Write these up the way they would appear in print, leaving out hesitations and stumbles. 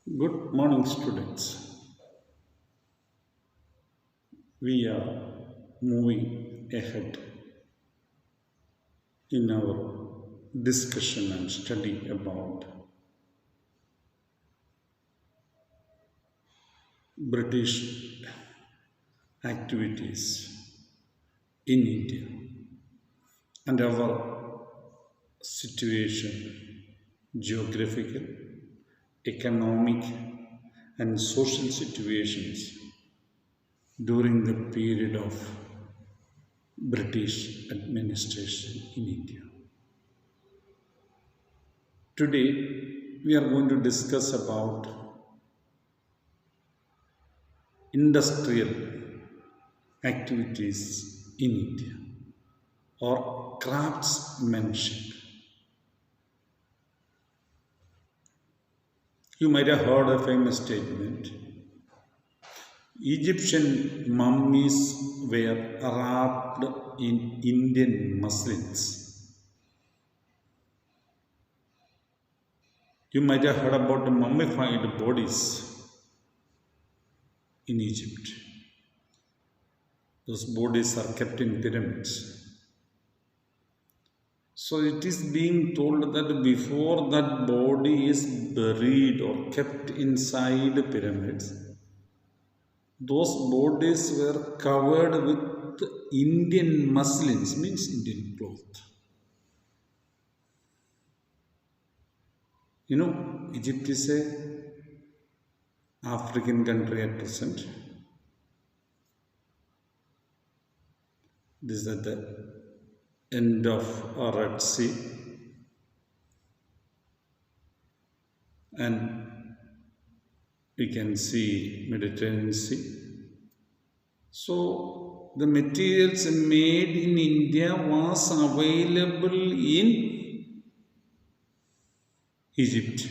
Good morning, students. We are moving ahead in our discussion and study about British activities in India and our situation, geographical, economic, and social situations during the period of British administration in India. Today, we are going to discuss about industrial activities in India or craftsmanship. You might have heard a famous statement Egyptian mummies were wrapped in Indian muslins. You might have heard about the mummified bodies in Egypt. Those bodies are kept in pyramids. So it is being told that before that body is buried or kept inside pyramids, those bodies were covered with Indian muslins, means Indian cloth. You know, Egypt is a African country at present. This is at the end of Red Sea, and we can see Mediterranean Sea. So the materials made in India was available in Egypt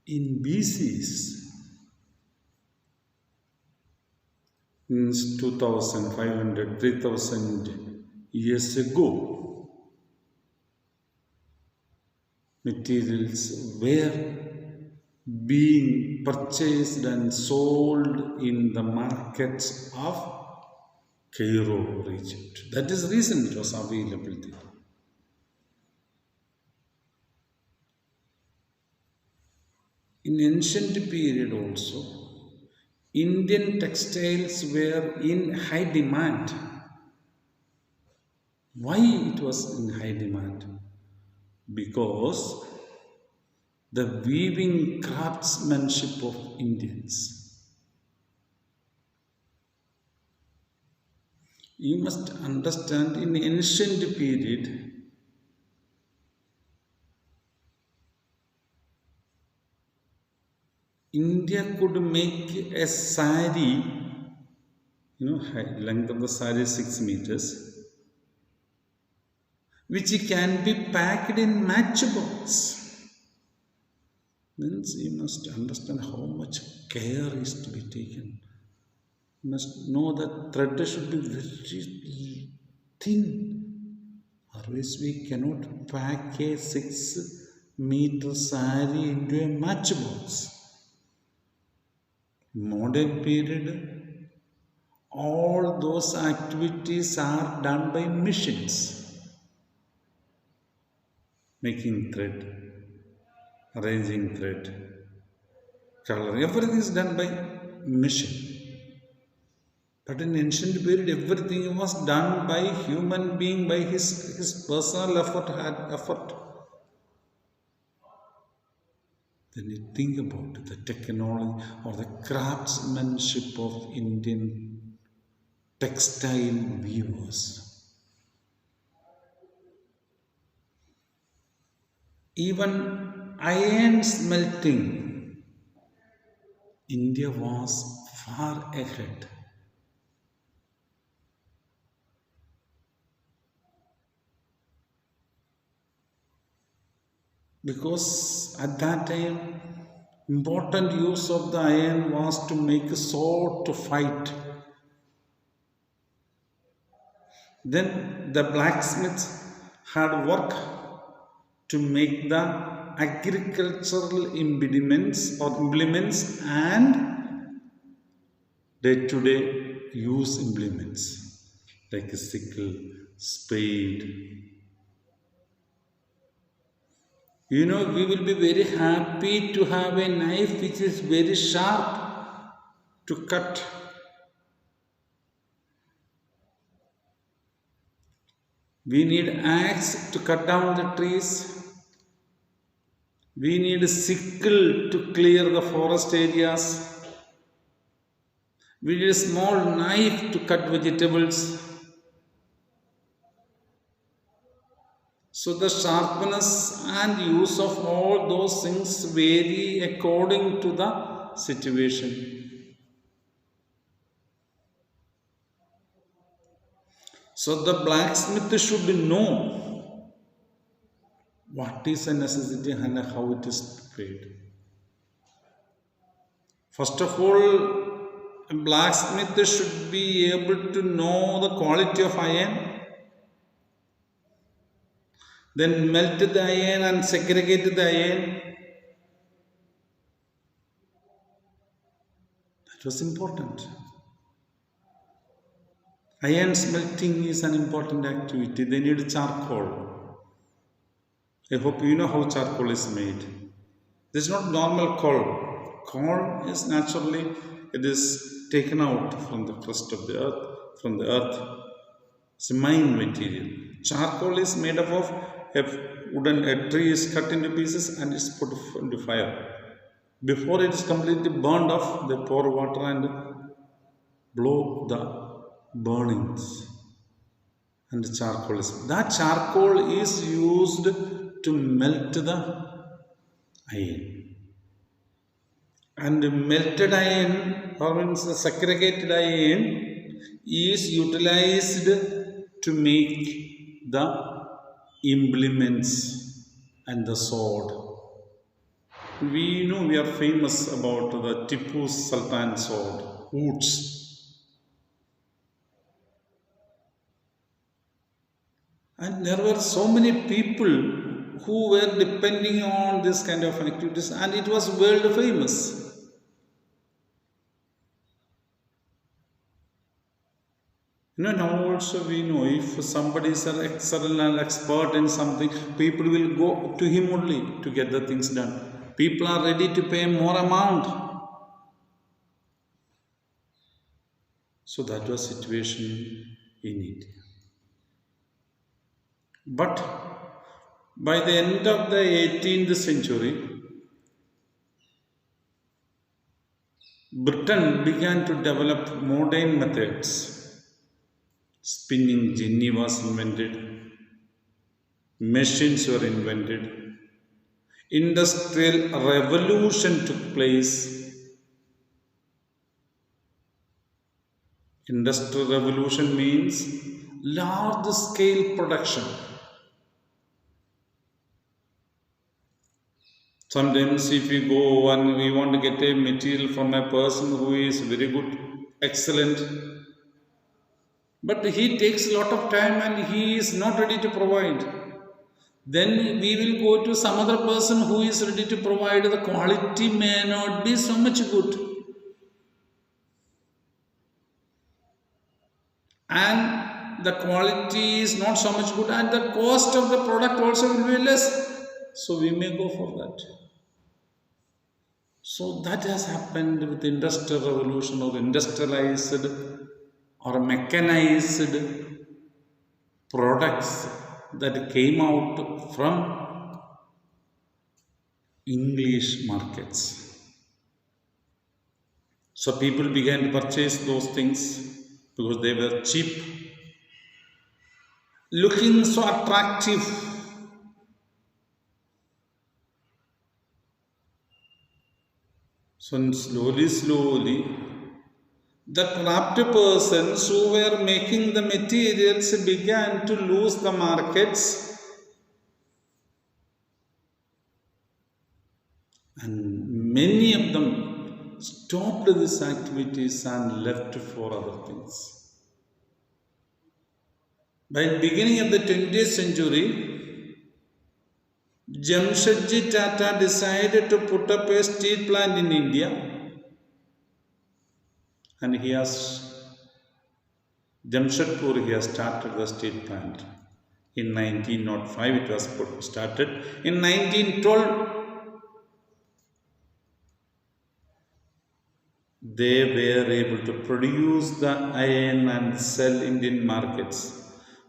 in BCs. Means 2500, 3000 years ago, materials were being purchased and sold in the markets of Cairo or Egypt. That is the reason it was available there. In ancient period also, Indian textiles were in high demand. Why it was in high demand? Because the weaving craftsmanship of Indians. You must understand in ancient period, India could make a sari, length of the sari is 6 meters, which can be packed in matchbox. Means you must understand how much care is to be taken. You must know that thread should be very thin. Otherwise, we cannot pack a 6-meter sari into a matchbox. Modern period, all those activities are done by machines. Making thread, arranging thread, coloring, everything is done by machine. But in ancient period, everything was done by human being, by his personal effort. Then you think about the technology or the craftsmanship of Indian textile weavers. Even iron smelting, India was far ahead. Because at that time, important use of the iron was to make a sword to fight. Then the blacksmiths had work to make the agricultural implements and day-to-day use implements like a sickle, spade. We will be very happy to have a knife which is very sharp to cut. We need axe to cut down the trees. We need a sickle to clear the forest areas. We need a small knife to cut vegetables. So the sharpness and use of all those things vary according to the situation. So the blacksmith should know what is a necessity and how it is prepared. First of all, a blacksmith should be able to know the quality of iron, then melt the iron and segregate the iron. That was important. Iron smelting is an important activity. They need charcoal. I hope you know how charcoal is made. This is not normal coal. Coal is naturally, it is taken out from the crust of the earth, from the earth. It's a mine material. Charcoal is made up of a tree is cut into pieces and is put into fire. Before it is completely burned off, they pour water and blow the burnings. And the charcoal is used to melt the iron. And melted iron, or means the segregated iron, is utilized to make the implements and the sword. We know we are famous about the Tipu Sultan sword, Woods. And there were so many people who were depending on this kind of activities, and it was world famous. Now also we know if somebody is an excellent and expert in something, people will go to him only to get the things done. People are ready to pay more amount. So that was situation in India. But by the end of the 18th century, Britain began to develop modern methods. Spinning jenny was invented, machines were invented, industrial revolution took place. Industrial revolution means large scale production. Sometimes if we go and we want to get a material from a person who is very good, excellent, but he takes a lot of time and he is not ready to provide. Then we will go to some other person who is ready to provide. The quality may not be so much good. And the quality is not so much good, and the cost of the product also will be less. So we may go for that. So that has happened with the industrial revolution or industrialized or mechanized products that came out from English markets. So people began to purchase those things because they were cheap, looking so attractive. So slowly, the craft persons who were making the materials began to lose the markets, and many of them stopped these activities and left for other things. By the beginning of the 20th century, Jamshedji Tata decided to put up a steel plant in India, and Jamshedpur he has started the steel plant. In 1905 it was started. In 1912 they were able to produce the iron and sell Indian markets.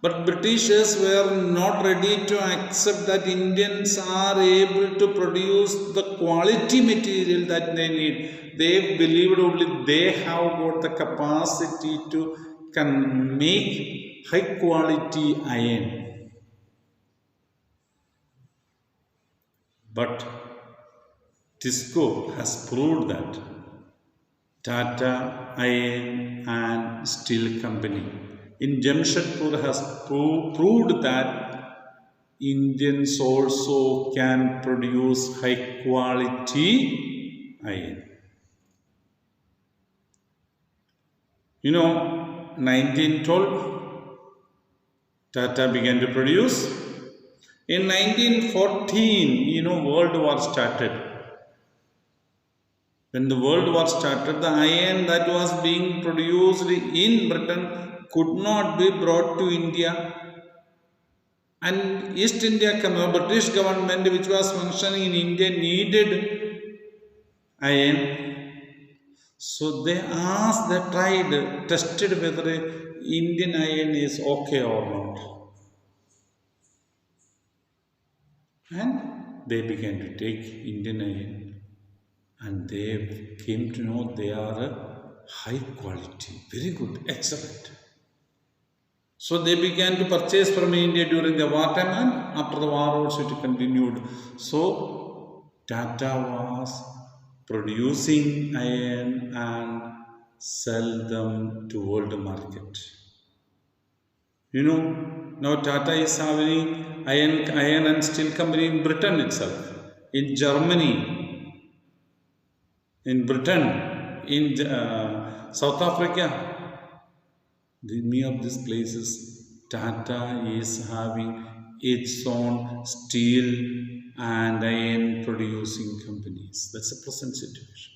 But Britishers were not ready to accept that Indians are able to produce the quality material that they need. They believed only they have got the capacity to can make high quality iron. But Tisco has proved that Tata Iron and Steel Company in Jamshedpur has proved that Indians also can produce high quality iron. 1912 Tata began to produce. In 1914, World War started. When the World War started, the iron that was being produced in Britain could not be brought to India. And East India British government, which was functioning in India, needed iron. So they tested whether Indian iron is okay or not. And they began to take Indian iron, and they came to know they are high quality, very good, excellent. So they began to purchase from India during the wartime, and after the war also it continued. So Tata was producing iron and sell them to world market. Now Tata is having iron and steel company in Britain itself, in Germany, in Britain, in South Africa. Many of these places, Tata is having its own steel and iron producing companies. That's the present situation.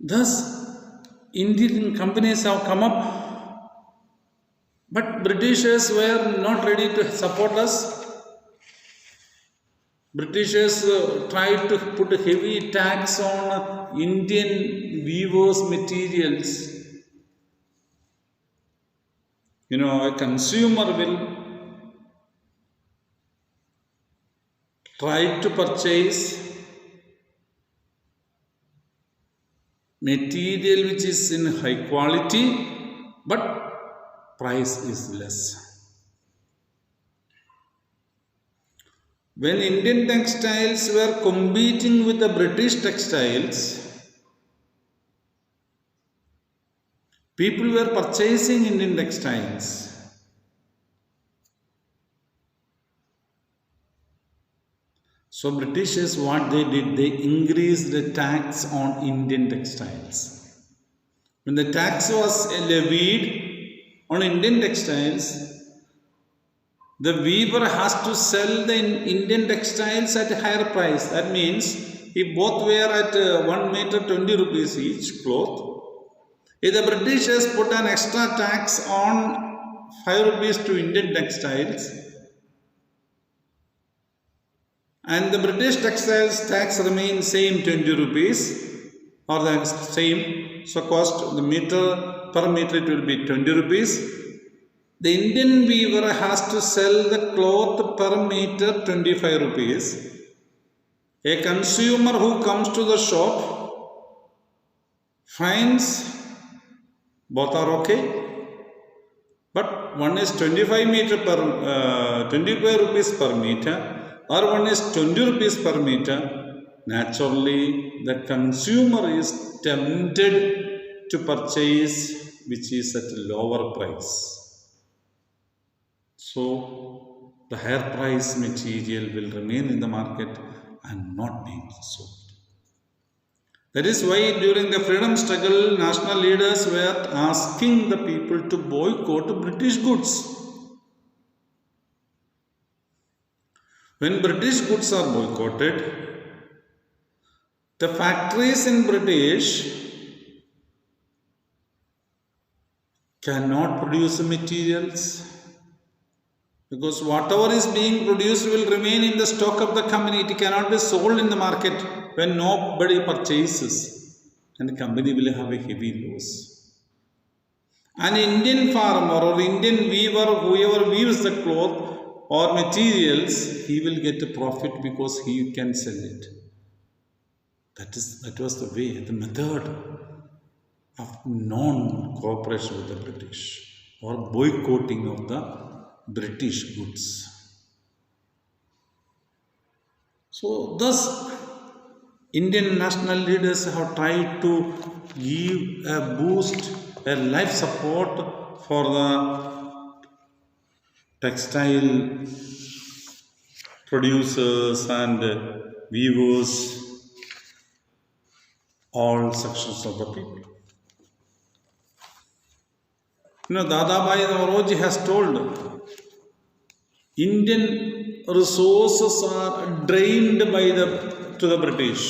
Thus, Indian companies have come up, but Britishers were not ready to support us. Britishers tried to put a heavy tax on Indian weavers' materials. A consumer will try to purchase material which is in high quality, but price is less. When Indian textiles were competing with the British textiles, people were purchasing Indian textiles. So Britishers, what they did, they increased the tax on Indian textiles. When the tax was levied on Indian textiles, the weaver has to sell the Indian textiles at a higher price. That means if both were at 1 meter 20 rupees each cloth, if the Britishers put an extra tax on 5 rupees to Indian textiles, and the British textiles tax remains same 20 rupees or the same, so cost the per meter it will be 20 rupees. The Indian weaver has to sell the cloth per meter 25 rupees. A consumer who comes to the shop finds both are okay, but one is 25 rupees per meter, or one is 20 rupees per meter. Naturally, the consumer is tempted to purchase which is at a lower price. So, the higher price material will remain in the market and not being sold. That is why during the freedom struggle, national leaders were asking the people to boycott British goods. When British goods are boycotted, the factories in British cannot produce the materials, because whatever is being produced will remain in the stock of the company. It cannot be sold in the market when nobody purchases, and the company will have a heavy loss. An Indian farmer or Indian weaver, whoever weaves the cloth or materials, he will get a profit because he can sell it. That was the way, the method of non-cooperation with the British or boycotting of the British goods. So, thus, Indian national leaders have tried to give a boost, a life support for the textile producers and weavers, all sections of the people. Dadabhai Naoroji has told Indian resources are drained to the British.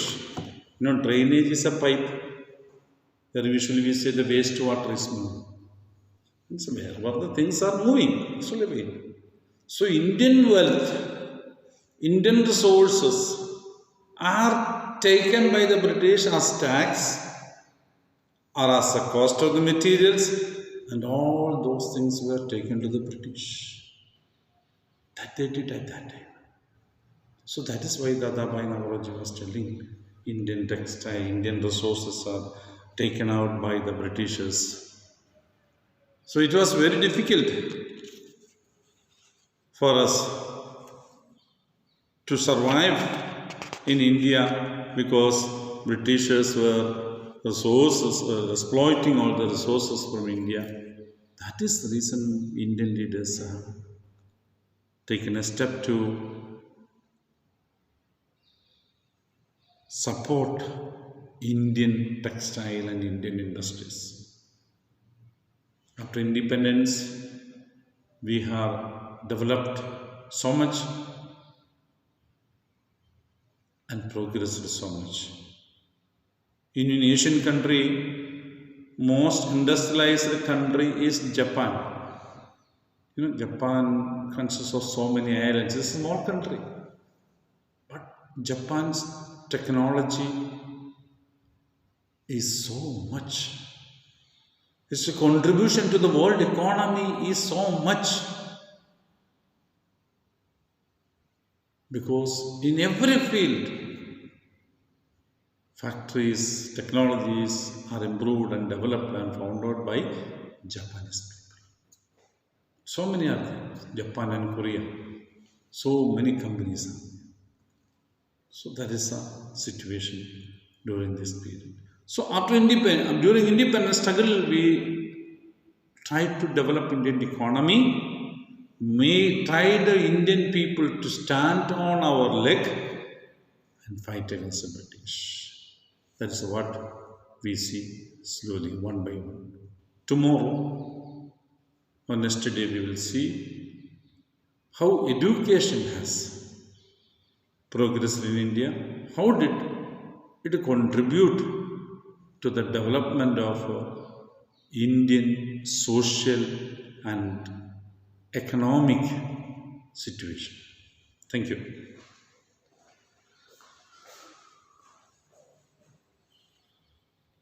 Drainage is a pipe where usually we say the wastewater is moving. So wherever the things are moving, actually. So Indian wealth, Indian resources are taken by the British as tax or as the cost of the materials, and all those things were taken to the British. That they did at that time. So that is why Dadabhai Naoroji was telling Indian textile, Indian resources are taken out by the Britishers. So it was very difficult for us to survive in India because Britishers were exploiting all the resources from India. That is the reason Indian leaders have taken a step to support Indian textile and Indian industries. After independence, we have developed so much and progressed so much. In an Asian country, most industrialized country is Japan. Japan consists of so many islands. It's a small country. But Japan's technology is so much. Its contribution to the world economy is so much. Because in every field, factories, technologies are improved and developed and found out by Japanese people. So many are there, Japan and Korea. So many companies are there. So that is the situation during this period. So during independence struggle, we tried to develop Indian economy. We tried the Indian people to stand on our leg and fight against the British. That is what we see slowly, one by one. Tomorrow or next day we will see how education has progressed in India. How did it contribute to the development of Indian social and economic situation? Thank you.